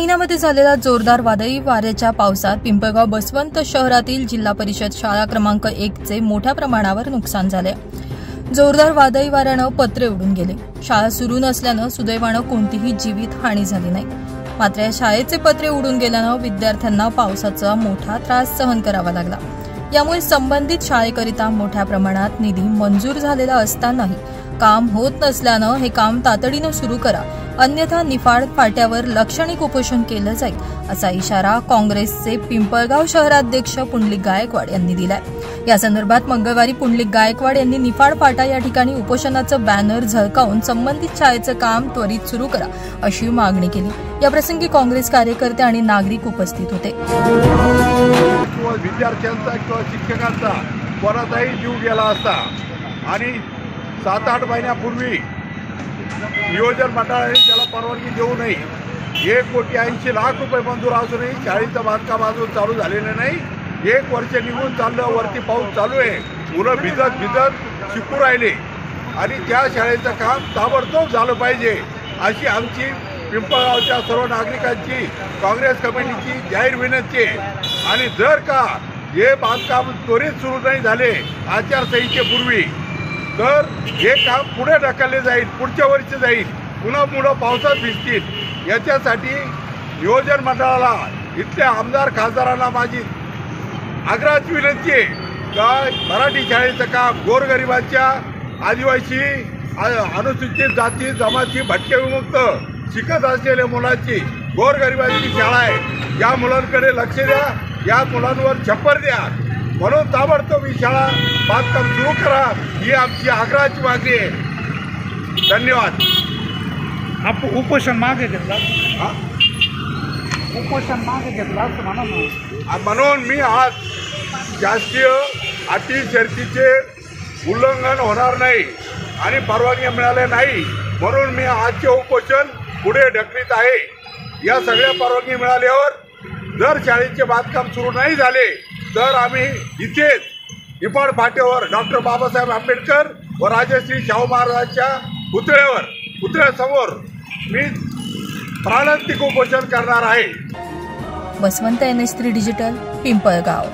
महिन्यामध्ये झालेल्या जोरदार वादळी वाऱ्याच्या पावसात पिंपळगाव बसवंत शहरातील जिल्हा परिषद शाळा क्रमांक 1 चे मोठ्या प्रमाणावर नुकसान झाले। जोरदार वादळी वाऱ्यानं पत्रे उडून गेले। शाळा सुरू नसल्यानं सुदैवानं कोणतीही जीवित हानी झाली नाही। मात्र या शाळेचे पत्रे उडून गेल्यानं विद्यार्थ्यांना पावसाचा मोठा त्रास सहन करावा लागला। यामुळे संबंधित शाळेकरिता मोठ्या प्रमाणात निधी मंजूर झालेला असतानाही काम होत नसल्यानं हे काम तातडीनं सुरू करा, अन्यथा निफाड फाट्यावर लाक्षणिक उपोषण केलं जाईल, असा इशारा काँग्रेसचे पिंपळगाव शहराध्यक्ष पुंडलिक गायकवाड यांनी दिलाय। या संदर्भात मंगळवारी पुंडलिक गायकवाड यांनी निफाड फाटा या ठिकाणी उपोषणाचं बॅनर झळकावून संबंधित शाळेचं काम त्वरित सुरू करा अशी मागणी केली। याप्रसंगी काँग्रेस कार्यकर्ते आणि नागरिक उपस्थित होते। विद्यार्थ्यांचा किंवा शिक्षकांचा कोणाचाही जीव गेला असता आणि 7-8 महिन्यापूर्वी नियोजन मंडळाने त्याला परवानगी देऊ नये। 1,80,00,000 रुपये मंजूर असूनही शाळेचं बांधकाम अजून चालू झालेलं नाही। 1 वर्ष निघून चाललं, वरती पाऊस चालू आहे, मुलं भिजत शिकू राहिले आणि त्या शाळेचं काम ताबडतोब झालं पाहिजे अशी आमची पिंपळगावच्या सर्व नागरिकांची काँग्रेस कमिटीची जाहीर विनंती आहे। आणि जर का हे बांधकाम त्वरित सुरू नाही झाले आचारसंहितेपूर्वी तर हे काम पुढे ढकलले जाईल, पुढच्या वर्षी जाईल, पुन्हा मुलं पावसात भिजतील। याच्यासाठी नियोजन मंडळाला, इथल्या आमदार खासदारांना माझी आग्रहाची विनंती आहे का मराठी शाळेचं काम गोरगरिबांच्या, आदिवासी, अनुसूचित जाती जमाती, भटके विमुक्त शिकत असलेल्या मुलांची गोरगरिबांची शाळा आहे, या मुलांकडे लक्ष द्या, या मुलांवर छप्पर द्या, म्हणून ताबडतोब ही शाळा बांधकाम सुरू करा ही आमची आग्रहाची मागणी आहे। धन्यवाद। आपण उपोषण मागे घेतला, उपोषण मागे घेतला म्हणून मी आज शासकीय अटी शर्तीचे उल्लंघन होणार नाही आणि परवानगी मिळाली नाही म्हणून मी आजचे उपोषण पुढे ढकलीत आहे। या सगळ्या परवानगी मिळाल्यावर जर शाळेचे बांधकाम सुरू नाही झाले तर आम्ही इथेच निफाड फाट्यावर डॉक्टर बाबासाहेब आंबेडकर व राजश्री शाहू महाराजांच्या पुतळ्यासमोर मी प्राणांतिक उपोषण करणार आहे। Baswant NS3 digital, Pimpalgaon.